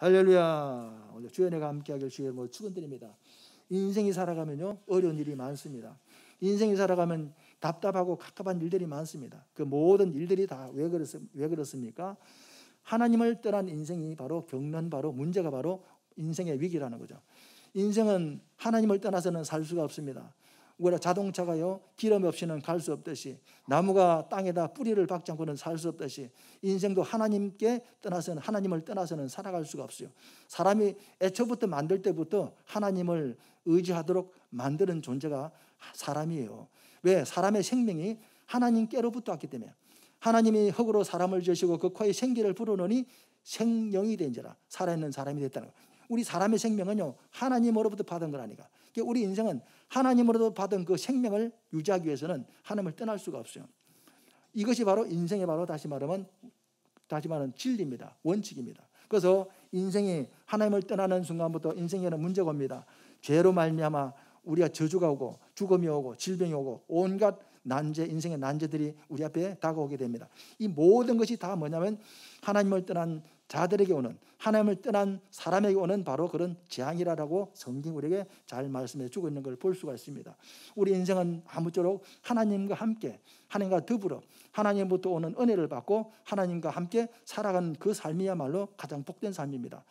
할렐루야. 오늘 주연회가 함께하길 주의 축원드립니다. 인생이 살아가면요 어려운 일이 많습니다. 인생이 살아가면 답답하고 갑갑한 일들이 많습니다. 그 모든 일들이 다 왜 그렇습니까? 하나님을 떠난 인생이 바로 겪는 문제가 바로 인생의 위기라는 거죠. 인생은 하나님을 떠나서는 살 수가 없습니다. 우리가 자동차가요 기름 없이는 갈 수 없듯이, 나무가 땅에다 뿌리를 박지 않고는 살 수 없듯이, 인생도 하나님을 떠나서는 살아갈 수가 없어요. 사람이 애초부터 만들 때부터 하나님을 의지하도록 만드는 존재가 사람이에요. 왜? 사람의 생명이 하나님께로부터 왔기 때문에. 하나님이 흙으로 사람을 지으시고 그 코에 생기를 불어넣으니 생명이 된지라, 살아있는 사람이 됐다는 거예요. 우리 사람의 생명은요 하나님으로부터 받은 거라니까. 우리 인생은 하나님으로부터 받은 그 생명을 유지하기 위해서는 하나님을 떠날 수가 없어요. 이것이 바로 인생의 다시 말하면 진리입니다. 원칙입니다. 그래서 인생이 하나님을 떠나는 순간부터 인생에는 문제가 옵니다. 죄로 말미암아 우리가 저주가 오고 죽음이 오고 질병이 오고 온갖 인생의 난제들이 우리 앞에 다가오게 됩니다. 이 모든 것이 다 뭐냐면 하나님을 떠난 자들에게 오는, 하나님을 떠난 사람에게 오는 바로 그런 재앙이라고 성경이 우리에게 잘 말씀해 주고 있는 걸 볼 수가 있습니다. 우리 인생은 아무쪼록 하나님과 함께, 하나님과 더불어 하나님부터 오는 은혜를 받고 하나님과 함께 살아가는 그 삶이야말로 가장 복된 삶입니다.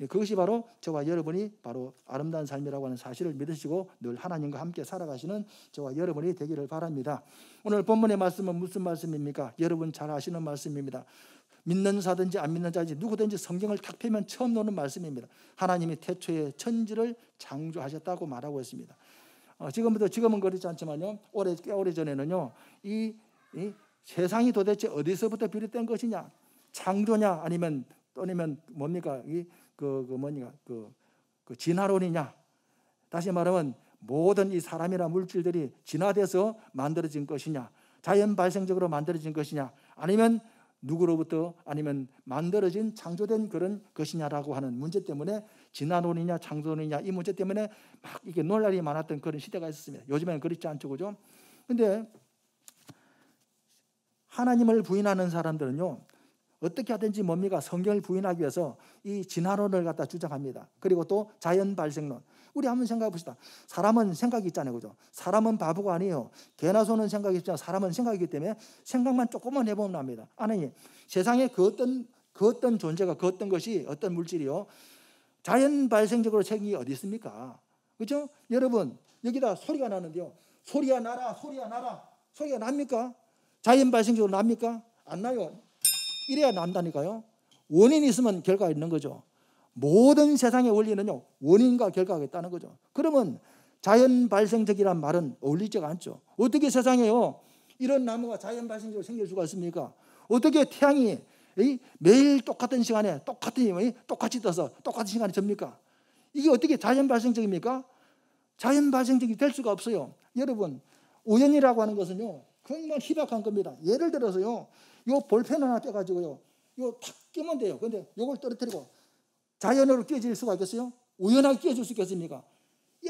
그것이 바로 저와 여러분이 바로 아름다운 삶이라고 하는 사실을 믿으시고 늘 하나님과 함께 살아가시는 저와 여러분이 되기를 바랍니다. 오늘 본문의 말씀은 무슨 말씀입니까? 여러분 잘 아시는 말씀입니다. 믿는 자든지 안 믿는 자든지 누구든지 성경을 탁 펴면 처음 나오는 말씀입니다. 하나님이 태초에 천지를 창조하셨다고 말하고 있습니다. 지금은 그렇지 않지만요, 꽤 오래 전에는요, 이 세상이 도대체 어디서부터 비롯된 것이냐, 창조냐 아니면 뭡니까? 그 진화론이냐? 다시 말하면 모든 이 사람이나 물질들이 진화돼서 만들어진 것이냐, 자연 발생적으로 만들어진 것이냐, 아니면 누구로부터 아니면 만들어진 창조된 그런 것이냐라고 하는 문제 때문에 진화론이냐 창조론이냐 이 문제 때문에 막 이게 논란이 많았던 그런 시대가 있었습니다. 요즘에는 그렇지 않죠, 그죠? 근데 하나님을 부인하는 사람들은요 어떻게 하든지 뭡니까? 성경을 부인하기 위해서 이 진화론을 갖다 주장합니다. 그리고 또 자연 발생론. 우리 한번 생각해 봅시다. 사람은 생각이 있잖아요, 그죠? 사람은 바보가 아니에요. 개나 소는 생각이 있지만 사람은 생각이기 때문에 생각만 조금만 해보면 압니다. 아니, 세상에 그 어떤 존재가, 그 어떤 것이, 어떤 물질이요 자연 발생적으로 생긴 게 어디 있습니까? 그죠? 여러분, 여기다 소리가 나는데요, 소리가 나라, 소리가 납니까? 자연 발생적으로 납니까? 안 나요. 이래야 난다니까요. 원인이 있으면 결과가 있는 거죠. 모든 세상의 원리는요 원인과 결과가 있다는 거죠. 그러면 자연 발생적이란 말은 어울리지가 않죠. 어떻게 세상에요 이런 나무가 자연 발생적으로 생길 수가 있습니까? 어떻게 태양이 매일 똑같은 시간에 똑같이 떠서 똑같은 시간에 접니까? 이게 어떻게 자연 발생적입니까? 자연 발생적이 될 수가 없어요. 여러분, 우연이라고 하는 것은요 정말 희박한 겁니다. 예를 들어서요, 요 볼펜 하나 떼가지고요, 요 탁 끼면 돼요. 근데 요걸 떨어뜨리고 자연으로 끼어질 수가 있겠어요? 우연하게 끼어질 수 있겠습니까?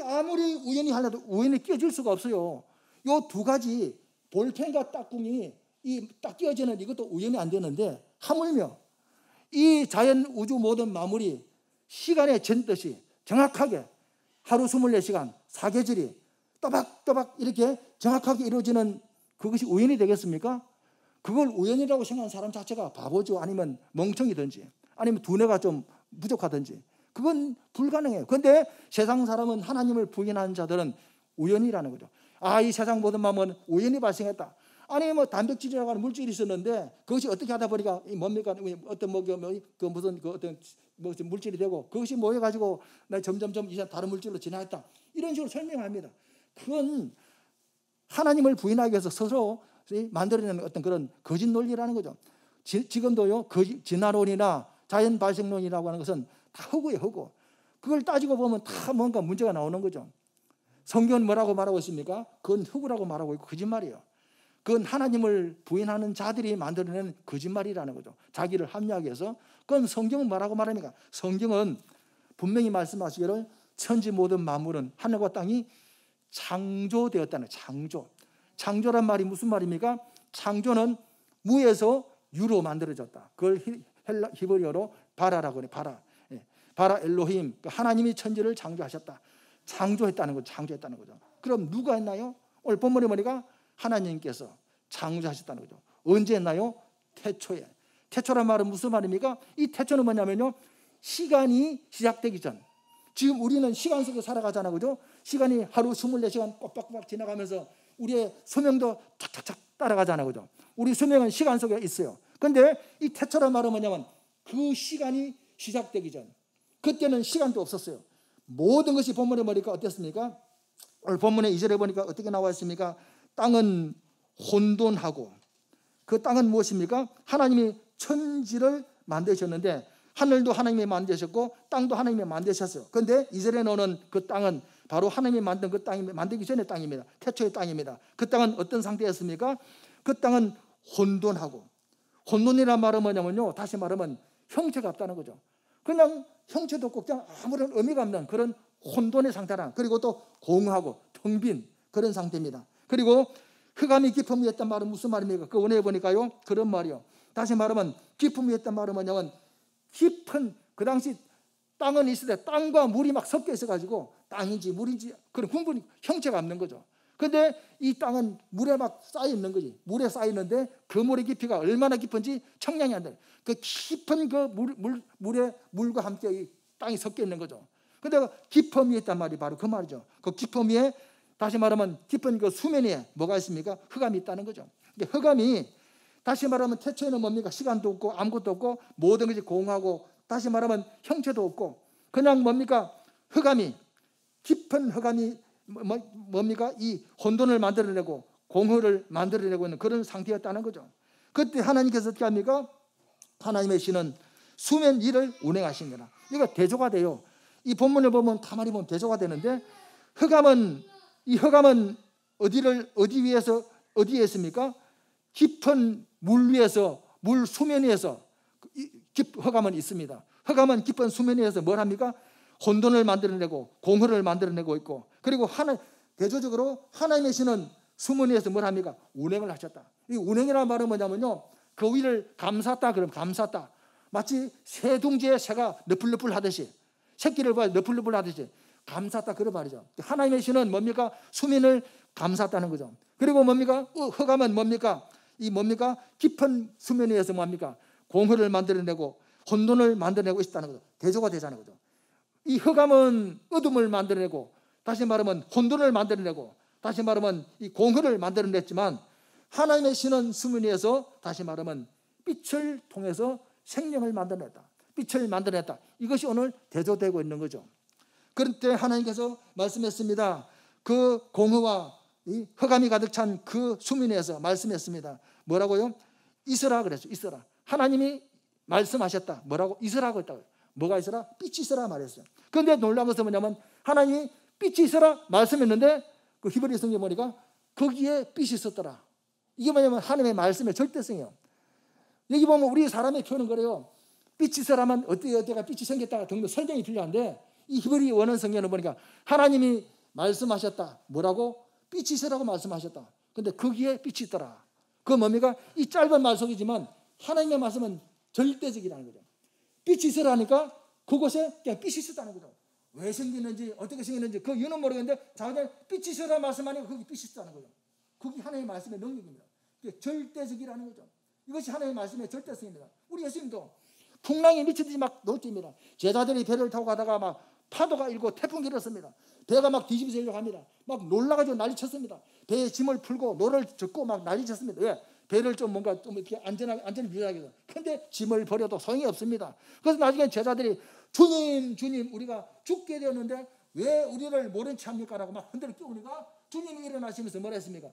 아무리 우연히 하려도 우연히 끼어질 수가 없어요. 요 두 가지 볼펜과 딱꿍이 딱 끼어지는 이것도 우연히 안 되는데, 하물며 이 자연 우주 모든 마무리 시간에 잰듯이 정확하게 하루 24시간 사계절이 또박또박 이렇게 정확하게 이루어지는 그것이 우연이 되겠습니까? 그걸 우연이라고 생각하는 사람 자체가 바보죠. 아니면 멍청이든지 아니면 두뇌가 좀 부족하든지 그건 불가능해요. 그런데 세상 사람은, 하나님을 부인하는 자들은 우연이라는 거죠. 이 세상 모든 마음은 우연히 발생했다. 아니 단백질이라고 하는 물질이 있었는데 그것이 어떻게 하다 보니까 뭡니까? 어떤 무슨 물질이 되고 그것이 모여가지고 점점점 이제 다른 물질로 진화했다. 이런 식으로 설명합니다. 그건 하나님을 부인하기 위해서 스스로 만들어내는 어떤 그런 거짓 논리라는 거죠. 지금도요 진화론이나 자연 발생론이라고 하는 것은 다 허구예요, 허구. 그걸 따지고 보면 다 뭔가 문제가 나오는 거죠. 성경은 뭐라고 말하고 있습니까? 그건 허구라고 말하고 있고 거짓말이에요. 그건 하나님을 부인하는 자들이 만들어내는 거짓말이라는 거죠. 자기를 합리하기 위해서. 그건 성경은 뭐라고 말합니까? 성경은 분명히 말씀하시기를 천지 모든 만물은 하늘과 땅이 창조되었다는 거예요. 창조란 말이 무슨 말입니까? 창조는 무에서 유로 만들어졌다. 그걸 히브리어로 바라라고 해요. 바라. 바라 엘로힘, 하나님이 천지를 창조하셨다. 창조했다는 거죠. 그럼 누가 했나요? 오늘 본문에 보니까 하나님께서 창조하셨다는 거죠. 언제 했나요? 태초에. 태초란 말은 무슨 말입니까? 이 태초는 뭐냐면요, 시간이 시작되기 전. 지금 우리는 시간 속에 살아가잖아요, 그죠? 시간이 하루 24시간 꼬박꼬박 지나가면서 우리의 수명도 착착착 따라가잖아요, 그죠? 우리 수명은 시간 속에 있어요. 그런데 이 태초란 말은 뭐냐면 그 시간이 시작되기 전, 그때는 시간도 없었어요. 모든 것이 본문에 보니까 어땠습니까? 오늘 본문에 2절에 보니까 어떻게 나와 있습니까? 땅은 혼돈하고, 그 땅은 무엇입니까? 하나님이 천지를 만드셨는데 하늘도 하나님이 만드셨고 땅도 하나님이 만드셨어요. 그런데 2절에 나오는 그 땅은 바로 하나님이 만든 그 땅이 만들기 전의 땅입니다. 태초의 땅입니다. 그 땅은 어떤 상태였습니까? 그 땅은 혼돈하고, 혼돈이란 말은 뭐냐면요, 다시 말하면 형체가 없다는 거죠. 그냥 형체도 없고 그냥 아무런 의미가 없는 그런 혼돈의 상태라. 그리고 또 공허하고 텅 빈 그런 상태입니다. 그리고 흑암이 깊음 위에 있단 말은 무슨 말입니까? 그 원어에 보니까요, 그런 말이요. 다시 말하면 깊음 위에 있단 말은 뭐냐면 깊은, 그 당시 땅은 있을 때 땅과 물이 막 섞여 있어가지고 땅인지 물인지 그런 구분이 형체가 없는 거죠. 그런데 이 땅은 물에 막 쌓여 있는 거지. 물에 쌓여 있는데 그 물의 깊이가 얼마나 깊은지 청량이 안 돼. 그 깊은 그 물과 함께 이 땅이 섞여 있는 거죠. 그런데 깊음 위에 있단 말이 바로 그 말이죠. 그 깊음 위에, 다시 말하면 깊은 그 수면 위에 뭐가 있습니까? 흑암이 있다는 거죠. 흑암이, 다시 말하면 태초에는 뭡니까? 시간도 없고 아무것도 없고 모든 것이 공하고, 다시 말하면 형체도 없고 그냥 뭡니까? 흑암이, 깊은 흑암이 뭡니까? 이 혼돈을 만들어내고 공허를 만들어내고 있는 그런 상태였다는 거죠. 그때 하나님께서 어떻게 합니까? 하나님의 신은 수면 위를 운행하신 거라. 이거 대조가 돼요. 이 본문을 보면 가만히 보면 대조가 되는데, 이 흑암은 어디 위에서 어디에 있습니까? 깊은 물 위에서, 물 수면 위에서 흑암은 있습니다. 흑암은 깊은 수면 위에서 뭘 합니까? 혼돈을 만들어내고 공허를 만들어내고 있고, 그리고 대조적으로 하나님의 신은 수면 위에서 뭘 합니까? 운행을 하셨다. 이 운행이라는 말은 뭐냐면요, 그 위를 감쌌다. 그럼 감쌌다. 마치 새 둥지에 새가 너풀너풀 하듯이, 새끼를 봐야 너풀너풀 하듯이 감쌌다, 그런 말이죠. 하나님의 신은 뭡니까? 수면을 감쌌다는 거죠. 그리고 뭡니까? 흑암은 뭡니까? 깊은 수면 위에서 뭡니까? 공허를 만들어내고 혼돈을 만들어내고 있다는 거죠. 대조가 되자는 거죠. 이 흑암은 어둠을 만들어내고, 다시 말하면 혼돈을 만들어내고, 다시 말하면 이 공허를 만들어냈지만, 하나님의 신은 수면 위에서 다시 말하면 빛을 통해서 생명을 만들어냈다. 빛을 만들어냈다. 이것이 오늘 대조되고 있는 거죠. 그럴 때 하나님께서 말씀했습니다. 그 공허와 이 흑암이 가득 찬 그 수면 위에서 말씀했습니다. 뭐라고요? 있으라 그랬죠. 있으라. 하나님이 말씀하셨다. 뭐라고? 있으라고 했다고요. 뭐가 있으라? 빛이 있으라 말했어요. 그런데 놀라운 것은 뭐냐면 하나님이 빛이 있으라 말씀했는데 그 히브리 성경 보니까 거기에 빛이 있었더라. 이게 뭐냐면 하나님의 말씀의 절대성이에요. 여기 보면 우리 사람의 표현은 그래요. 빛이 있으라면 어때가 빛이 생겼다가 등등 설명이 필요한데, 이 히브리 원어 성경을 보니까 하나님이 말씀하셨다. 뭐라고? 빛이 있으라고 말씀하셨다. 근데 거기에 빛이 있더라. 그건 뭡니까? 이 짧은 말 속이지만 하나님의 말씀은 절대적이라는 거죠. 빛이 있으라니까 그곳에 그냥 빛이 있었다는 거죠. 왜 생기는지 어떻게 생기는지 그 이유는 모르겠는데 자기는 빛이 있으라 말씀하니까 거기 빛이 있었다는 거죠. 그게 하나님의 말씀의 능력입니다. 이게 절대적이라는 거죠. 이것이 하나님의 말씀의 절대성입니다. 우리 예수님도 풍랑이 미치듯이 막 놀입니다. 제자들이 배를 타고 가다가 막 파도가 일고 태풍이 일었습니다. 배가 막 뒤집어지려고 합니다. 막 놀라가지고 난리쳤습니다. 배에 짐을 풀고 노를 젓고 막 난리쳤습니다. 왜? 배를 좀 뭔가 좀 이렇게 안전히 유지하기 위해서. 그런데 짐을 버려도 소용이 없습니다. 그래서 나중에 제자들이 주님 우리가 죽게 되었는데 왜 우리를 모른 채 합니까라고 막 흔들어 끼우니까 주님이 일어나시면서 뭐라 했습니까?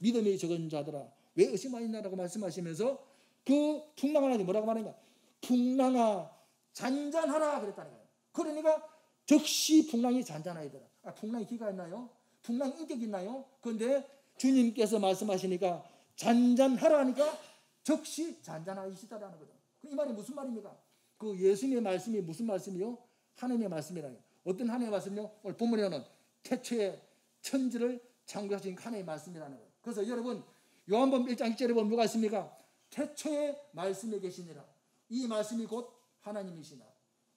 믿음이 적은 자들아 왜 의심하였나라고 말씀하시면서 그 풍랑아 뭐라고 말하냐? 풍랑아 잔잔하라 그랬다는 거예요. 그러니까 즉시 풍랑이 잔잔하더라. 풍랑이 기가 있나요? 풍랑이 인격이 있나요? 그런데 주님께서 말씀하시니까 잔잔하라 하니까 즉시 잔잔하시다라는 거죠. 이 말이 무슨 말입니까? 그 예수님의 말씀이 무슨 말씀이요? 하나님의 말씀이라요. 어떤 하나님의 말씀이요? 오늘 본문에는 태초에 천지를 창조하신 하나님의 말씀이라는 거예요. 그래서 여러분 요한복음 1장 1절에 보면 뭐가 있습니까? 태초에 말씀이 계시니라. 이 말씀이 곧 하나님이시나.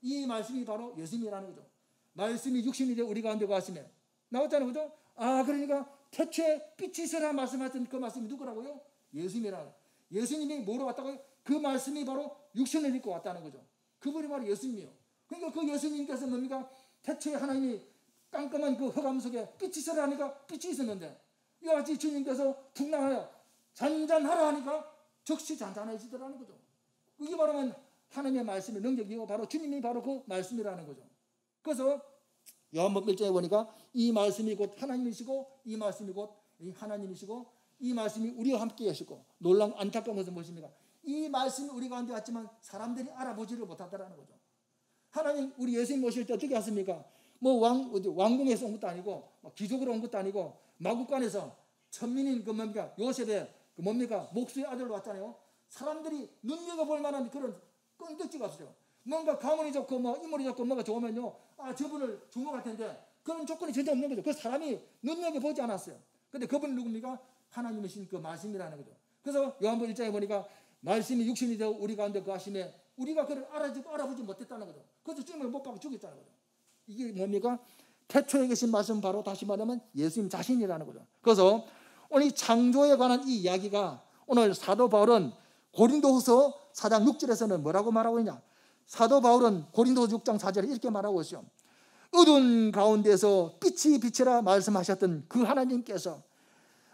이 말씀이 바로 예수님이라는 거죠. 말씀이 육신이 되어 우리 가운데 거하시며 나왔잖아요. 그죠? 그러니까 태초에 빛이 있으라 말씀하셨던 그 말씀이 누구라고요? 예수님이라는. 예수님이 뭐로 왔다고요? 그 말씀이 바로 육신을 입고 왔다는 거죠. 그분이 바로 예수님이요. 그러니까 그 예수님께서 뭡니까? 태초에 하나님이 깜깜한 그 흑암 속에 빛이 있으라 하니까 빛이 있었는데, 이와 같이 주님께서 풍랑하여 잔잔하라 하니까 즉시 잔잔해지더라는 거죠. 이게 바로 하나님의 말씀의 능력이고 바로 주님이 바로 그 말씀이라는 거죠. 그래서 요한복음 1장에 보니까 이 말씀이 곧 하나님이시고 이 말씀이 곧 하나님이시고 이 말씀이 우리와 함께 하시고, 놀라운 안타까운 것은 무엇입니까? 이 말씀이 우리 가운데 왔지만 사람들이 알아보지를 못하더라는 거죠. 하나님 우리 예수님 오실 때 어떻게 왔습니까? 뭐 왕궁에서 온 것도 아니고 귀족으로 온 것도 아니고 마국간에서 천민인 그 뭡니까? 요셉의 그 뭡니까? 목수의 아들로 왔잖아요. 사람들이 눈여겨볼 만한 그런 끈덕지가 없어요. 뭔가 가문이 좋고 뭐 인물이 좋고 뭐가 좋으면요, 저분을 주목할 텐데 그런 조건이 전혀 없는 거죠. 그 사람이 눈여겨보지 않았어요. 근데 그분은 누굽니까? 하나님이신 그 말씀이라는 거죠. 그래서 요한복음 1장에 보니까 말씀이 육신이 되어 우리 가운데 거하심에 우리가 그를 알아보지 못했다는 거죠. 그래서 주님을 못 박아 죽였다는 거죠. 이게 뭡니까? 태초에 계신 말씀, 바로 다시 말하면 예수님 자신이라는 거죠. 그래서 오늘 창조에 관한 이 이야기가, 오늘 사도 바울은 고린도후서 4장 6절에서는 뭐라고 말하고 있냐? 사도 바울은 고린도후서 6장 4절에 이렇게 말하고 있어요. 어두운 가운데서 빛이 비치라 말씀하셨던 그 하나님께서,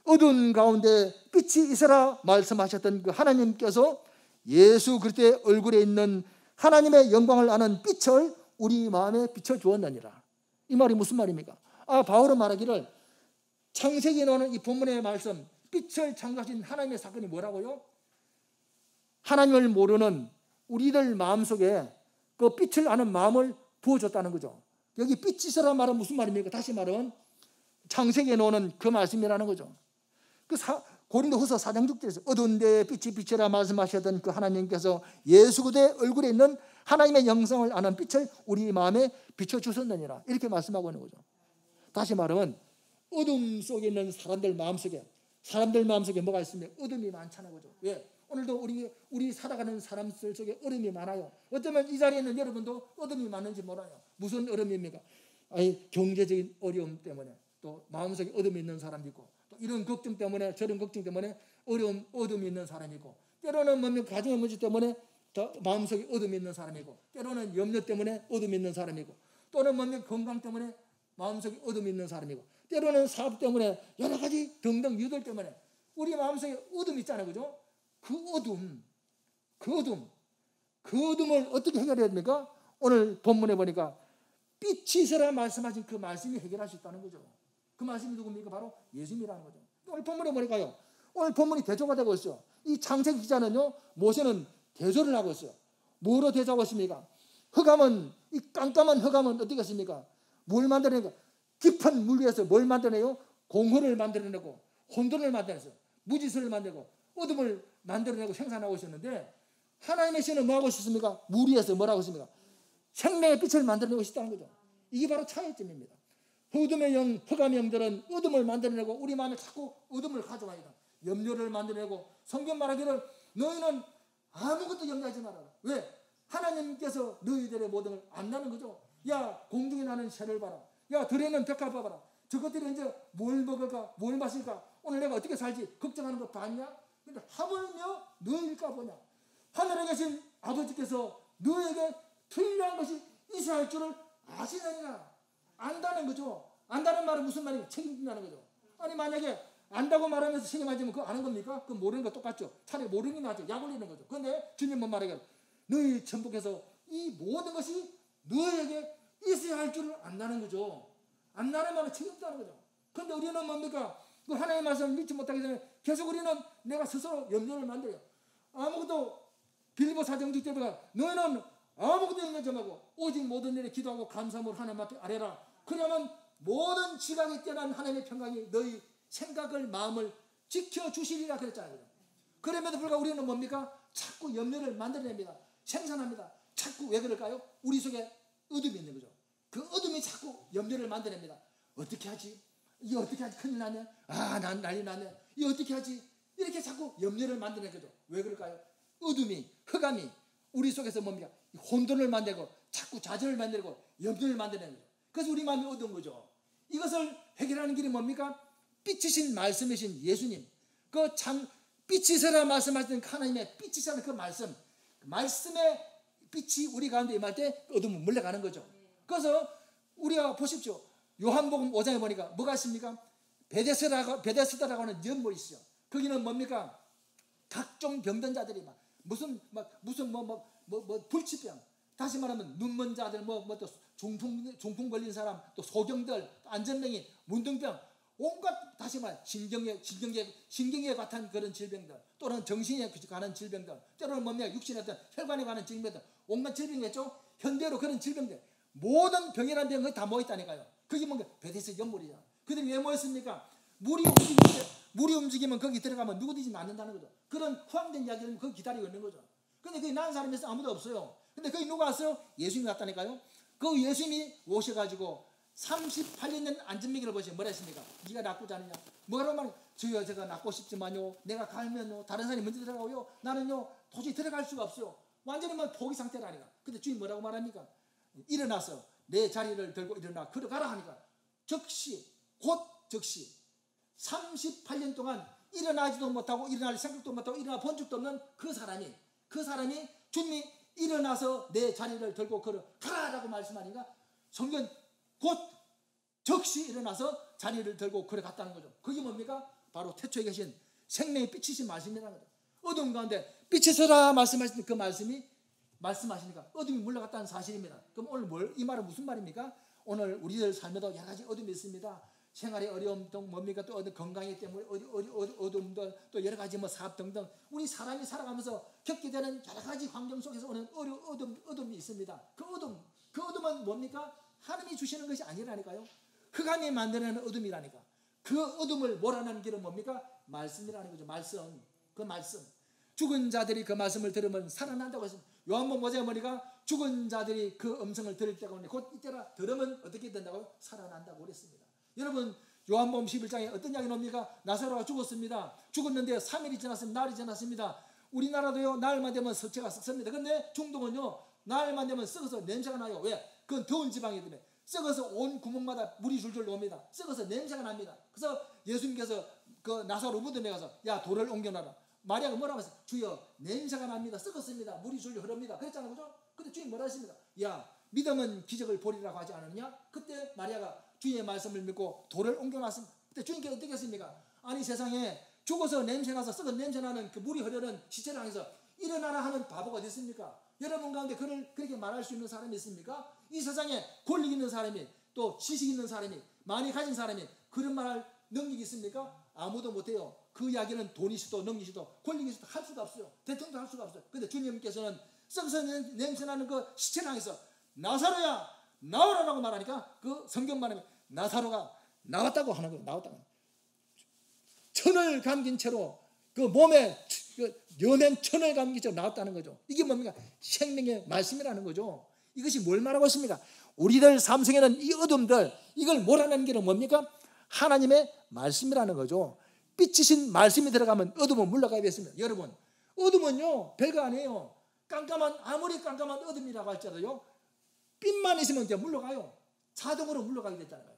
어두운 가운데 빛이 있으라 말씀하셨던 그 하나님께서 예수 그리스도의 얼굴에 있는 하나님의 영광을 아는 빛을 우리 마음에 비춰주었느니라. 이 말이 무슨 말입니까? 바울은 말하기를, 창세기에 나오는 이 본문의 말씀, 빛을 창조하신 하나님의 사건이 뭐라고요? 하나님을 모르는 우리들 마음속에 그 빛을 아는 마음을 부어줬다는 거죠. 여기 빛이 있으라는 말은 무슨 말입니까? 다시 말은 창세기에 나오는 그 말씀이라는 거죠. 고린도후서 4장 6절에서 어두운 데에 빛이 비치라 말씀하셨던 그 하나님께서 예수 그리스도의 얼굴에 있는 하나님의 영성을 아는 빛을 우리 마음에 비춰주셨느니라, 이렇게 말씀하고 있는 거죠. 다시 말하면 어둠 속에 있는 사람들 마음속에 뭐가 있습니까? 어둠이 많잖아요. 그죠? 왜? 오늘도 우리 살아가는 사람들 속에 어둠이 많아요. 어쩌면 이 자리에 있는 여러분도 어둠이 많은지 몰라요. 무슨 어둠입니까? 경제적인 어려움 때문에 또 마음속에 어둠이 있는 사람이 있고, 또 이런 걱정 때문에 저런 걱정 때문에 어둠이 있는 사람이 있고, 때로는 뭡니까? 가정의 문제 때문에 마음속에 어둠이 있는 사람이고, 때로는 염려 때문에 어둠이 있는 사람이고, 또는 뭡니까? 건강 때문에 마음속에 어둠이 있는 사람이고, 때로는 사업 때문에 여러 가지 등등 이유들 때문에 우리 마음속에 어둠이 있잖아요. 그죠? 그 어둠을 어떻게 해결해야 됩니까? 오늘 본문에 보니까 빛이 있으라 말씀하신 그 말씀이 해결할 수 있다는 거죠. 그 말씀이 누굽니까? 바로 예수님이라는 거죠. 오늘 본문에 보니까요, 오늘 본문이 대조가 되고 있어요. 이 창세기 기자는요, 모세는 대조를 하고 있어요. 뭐로 대조하고 있습니까? 이 깜깜한 흑암은 어떻게 했습니까? 뭘 만들어내니까? 깊은 물 위에서 뭘 만들어내요? 공허를 만들어내고 혼돈을 만들어내서 무지성을 만들고 어둠을 만들어내고 생산하고 있었는데, 하나님의 신은 뭐하고 있습니까? 물 위에서 뭐라고 있습니까? 생명의 빛을 만들어내고 있다는 거죠. 이게 바로 차이점입니다. 어둠의 영, 흑암의 영들은 어둠을 만들어내고 우리 마음에 자꾸 어둠을 가져와야, 염려를 만들어내고, 성경 말하기를 너희는 아무것도 염려하지 말아라. 왜? 하나님께서 너희들의 모든 걸 안다는 거죠. 야, 공중에 나는 새를 봐라. 야, 들에는 벽화 봐봐라. 저것들이 이제 뭘 먹을까, 뭘 마실까, 오늘 내가 어떻게 살지 걱정하는 거 봤냐? 근데 하물며 너희일까 보냐? 하늘에 계신 아버지께서 너에게 틀려한 것이 있어야 할 줄을 아시느니라. 안다는 거죠. 안다는 말은 무슨 말이에요? 책임진다는 거죠. 아니, 만약에 안다고 말하면서 책임하지면 그거 아는 겁니까? 그거 모르는 거 똑같죠. 차라리 모르는 게 낫죠. 약 올리는 거죠. 그런데 주님은 말하기를 너희 전복해서 이 모든 것이 너에게 있어야 할 줄을 안다는 거죠. 안다는 말은 책임진다는 거죠. 그런데 우리는 뭡니까? 그 하나님의 말씀을 믿지 못하기 전에 계속 우리는 내가 스스로 염려를 만들어요. 아무것도 빌립보 4장 6절에 너희는 아무것도 염려하지 말고 오직 모든 일에 기도하고 감사함으로 하나님 앞에 아뢰라. 그러면 모든 지각이 뛰어난 하나님의 평강이 너희 생각을, 마음을 지켜주시리라 그랬잖아요. 그럼에도 불구하고 우리는 뭡니까? 자꾸 염려를 만들어냅니다. 생산합니다. 자꾸 왜 그럴까요? 우리 속에 어둠이 있는 거죠. 그 어둠이 자꾸 염려를 만들어냅니다. 어떻게 하지? 이게 어떻게 하지? 큰일 나네. 난 난리 나네. 이게 어떻게 하지? 이렇게 자꾸 염려를 만드는 거죠. 왜 그럴까요? 어둠이, 흑암이 우리 속에서 뭡니까? 혼돈을 만들고 자꾸 좌절을 만들고 염려를 만드는 거예요. 그래서 우리 마음이 어두운 거죠. 이것을 해결하는 길이 뭡니까? 빛이신 말씀이신 예수님, 그 참 빛이서라 말씀하시는 하나님의 빛이라는 그 말씀, 말씀의 빛이 우리 가운데 임할 때 어둠은 물러가는 거죠. 그래서 우리가 보십시오. 요한복음 5장에 보니까 뭐가 있습니까? 베데스다라고 하는 연못이 있어요. 거기는 뭡니까? 각종 병든 자들이 무슨 불치병, 다시 말하면 눈먼 자들, 또 중풍 걸린 사람, 또 소경들, 안전병이, 문둥병, 온갖 다시 말해 신경에 관한 그런 질병들, 또는 정신에 관한 질병들, 때로는 뭡니까? 육신에 어떤 혈관에 관한 질병들, 온갖 질병이겠죠. 현대로 그런 질병들, 모든 병이라는 병이 다 모였다니까요. 그게 뭔가 베데스다 연못이잖아. 그들이 왜 모였습니까? 물이 움직이면 거기 들어가면 누구든지 낫는다는 거죠. 그런 후황된 이야기를 거기 기다리고 있는 거죠. 근데 거기 난 사람이 아무도 없어요. 근데 거기 누가 왔어요? 예수님이 왔다니까요. 그 예수님이 오셔가지고 38년 된 안전병이를 보시면 뭐라 했습니까? 네가 낫고자 하느냐? 뭐라고 말해? 주여 제가 낫고 싶지만요, 내가 가면요 다른 사람이 먼저 들어가고요, 나는요 도저히 들어갈 수가 없어요. 완전히 포기 상태라니까. 근데 주님 뭐라고 말합니까? 일어나서 내 자리를 들고 일어나 걸어가라 하니까 곧 즉시 38년 동안 일어나지도 못하고 일어날 생각도 못하고 일어나 본 적도 없는 그 사람이 주님이 일어나서 내 자리를 들고 걸어가라라고 말씀하니까 성경 곧 즉시 일어나서 자리를 들고 걸어갔다는 거죠. 그게 뭡니까? 바로 태초에 계신 생명의 빛이신 말씀이라는 거죠. 어둠 가운데 빛이 서라 말씀하신 그 말씀이 말씀하시니까 어둠이 물러갔다는 사실입니다. 그럼 오늘 이 말은 무슨 말입니까? 오늘 우리들 삶에도 여러 가지 어둠이 있습니다. 생활의 어려움 등 뭡니까? 또 건강이 때문에 어둠들, 또 여러 가지 사업 등등 우리 사람이 살아가면서 겪게 되는 여러 가지 환경 속에서 오는 어둠이 있습니다. 그 어둠은 뭡니까? 하나님이 주시는 것이 아니라니까요. 흑암이 만들어내는 어둠이라니까. 그 어둠을 몰아내는 길은 뭡니까? 말씀이라는 거죠. 말씀. 죽은 자들이 그 말씀을 들으면 살아난다고 했습니다. 요한복음 5장에 보니까 죽은 자들이 그 음성을 들을 때가 오니 곧 이때라 들으면 어떻게 된다고요? 살아난다고 그랬습니다. 여러분 요한복음 11장에 어떤 이야기 나옵니까? 나사로가 죽었습니다. 죽었는데 3일이 지났습니다. 날이 지났습니다. 우리나라도요 날만 되면 석체가 썩습니다. 그런데 중동은요 날만 되면 썩어서 냄새가 나요. 왜? 그건 더운 지방이기 때문에 썩어서 온 구멍마다 물이 줄줄 나옵니다. 썩어서 냄새가 납니다. 그래서 예수님께서 그 나사로 무덤에 가서 야 돌을 옮겨놔라. 마리아가 뭐라고 했어요? 주여 냄새가 납니다. 썩었습니다. 물이 줄줄 흐릅니다. 그랬잖아요. 그죠? 근데 주님 뭐라 했습니까? 야 믿음은 기적을 보리라고 하지 않았느냐? 그때 마리아가 주님의 말씀을 믿고 돌을 옮겨놨습니다. 그때 주님께서 어떻게 했습니까? 아니 세상에 죽어서 냄새나서 썩은 냄새나는 그 물이 흐르는 시체를 향해서 일어나라 하는 바보가 어디 있습니까? 여러분 가운데 그렇게 말할 수 있는 사람이 있습니까? 이 세상에 권력 있는 사람이 또 지식 있는 사람이 많이 가진 사람이 그런 말할 능력이 있습니까? 아무도 못해요. 그 이야기는 돈이시도 능력이시도 권력이시도 할 수가 없어요. 대통령도 할 수가 없어요. 그런데 주님께서는 썩어서 냄새나는 그 시체를 향해서 나사로야 나오라라고 말하니까 그 성경 말하면 나사로가 나왔다고 하는 거예요. 나왔다고. 천을 감긴 채로 그 몸에 연한 천을 감긴 채로 나왔다는 거죠. 이게 뭡니까? 생명의 말씀이라는 거죠. 이것이 뭘 말하고 있습니까? 우리들 삶 속에는 이 어둠들 이걸 몰아내는 길은 뭡니까? 하나님의 말씀이라는 거죠. 빛이신 말씀이 들어가면 어둠은 물러가야 됐습니다. 여러분 어둠은요 별거 아니에요. 아무리 깜깜한 어둠이라고 할지라도요 빛만 있으면 이제 물러가요. 자동으로 물러가게 됐잖아요.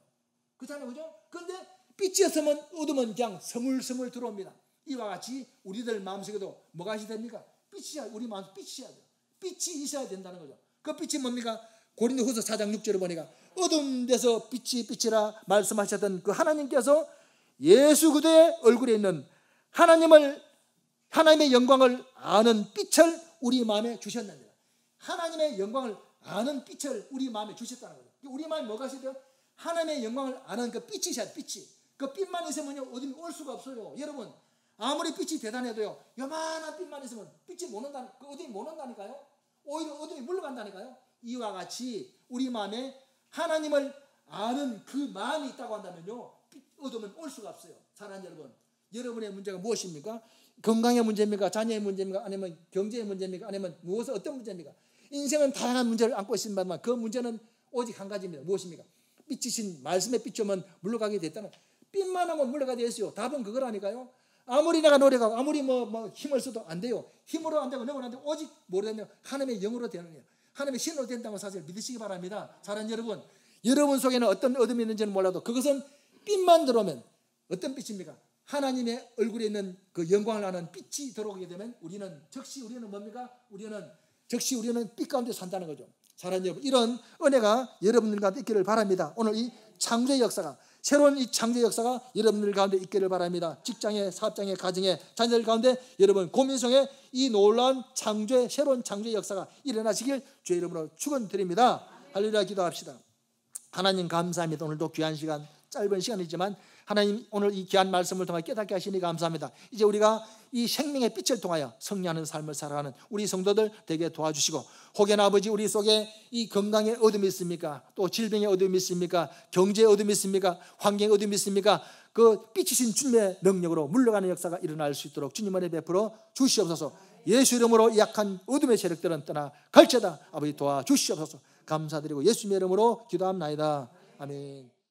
그렇잖아요. 그죠? 그런데 빛이 없으면 어둠은 그냥 스물스물 들어옵니다. 이와 같이 우리들 마음속에도 뭐가 있어야 됩니까? 우리 마음속에 빛이 있어야 돼요. 빛이 있어야 된다는 거죠. 그 빛이 뭡니까? 고린도후서 4장 6절을 보니까 어둠 데서 빛이라 말씀하셨던 그 하나님께서 예수 그리스도의 얼굴에 있는 하나님의 영광을 아는 빛을 우리 마음에 주셨는데 하나님의 영광을 아는 빛을 우리 마음에 주셨다는 거죠. 우리 마음에 뭐가 있어야 돼요? 하나님의 영광을 아는 그 빛이 있어야 돼요. 빛이. 그 빛만 있으면요 어둠이 올 수가 없어요. 여러분 아무리 빛이 대단해도요 요만한 빛만 있으면 빛이 못 온다니까요. 어둠이 못 온다니까요. 오히려 어둠이 물러간다니까요. 이와 같이 우리 마음에 하나님을 아는 그 마음이 있다고 한다면요 어둠은 올 수가 없어요. 사랑하는 여러분, 여러분의 문제가 무엇입니까? 건강의 문제입니까? 자녀의 문제입니까? 아니면 경제의 문제입니까? 아니면 어떤 문제입니까? 인생은 다양한 문제를 안고 있습니다만 그 문제는 오직 한 가지입니다. 무엇입니까? 빛이신 말씀의 빛이 오면 물러가게 됐다는, 빛만 하면 물러가게 됐어요. 답은 그거라니까요. 아무리 내가 노력하고 아무리 힘을 써도 안 돼요. 힘으로 안 되고 능으로 안 되고 오직 뭐로 되냐? 하나님의 영으로 되는 거예요. 하나님의 신으로 된다고 사실 믿으시기 바랍니다. 사랑하는 여러분, 여러분 속에는 어떤 어둠이 있는지는 몰라도 그것은 빛만 들어오면 어떤 빛입니까? 하나님의 얼굴에 있는 그 영광을 아는 빛이 들어오게 되면 즉시 우리는 뭡니까? 즉시 우리는 빛 가운데 산다는 거죠. 사랑하는 여러분, 이런 은혜가 여러분들 가운데 있기를 바랍니다. 오늘 이 창조의 역사가, 새로운 이 창조의 역사가 여러분들 가운데 있기를 바랍니다. 직장에, 사업장에, 가정에, 자녀들 가운데 여러분 고민 속에 이 놀라운 창조의, 새로운 창조의 역사가 일어나시길 주의 이름으로 축원드립니다. 할렐루야. 기도합시다. 하나님 감사합니다. 오늘도 귀한 시간, 짧은 시간이지만 하나님 오늘 이 귀한 말씀을 통해 깨닫게 하시니 감사합니다. 이제 우리가 이 생명의 빛을 통하여 승리하는 삶을 살아가는 우리 성도들 되게 도와주시고, 혹여나 아버지 우리 속에 이 건강의 어둠이 있습니까? 또 질병의 어둠이 있습니까? 경제의 어둠이 있습니까? 환경의 어둠이 있습니까? 그 빛이신 주님의 능력으로 물러가는 역사가 일어날 수 있도록 주님 은혜 베풀어 주시옵소서. 예수 이름으로 약한 어둠의 세력들은 떠나 갈지어다. 아버지 도와주시옵소서. 감사드리고 예수님의 이름으로 기도합나이다. 아멘.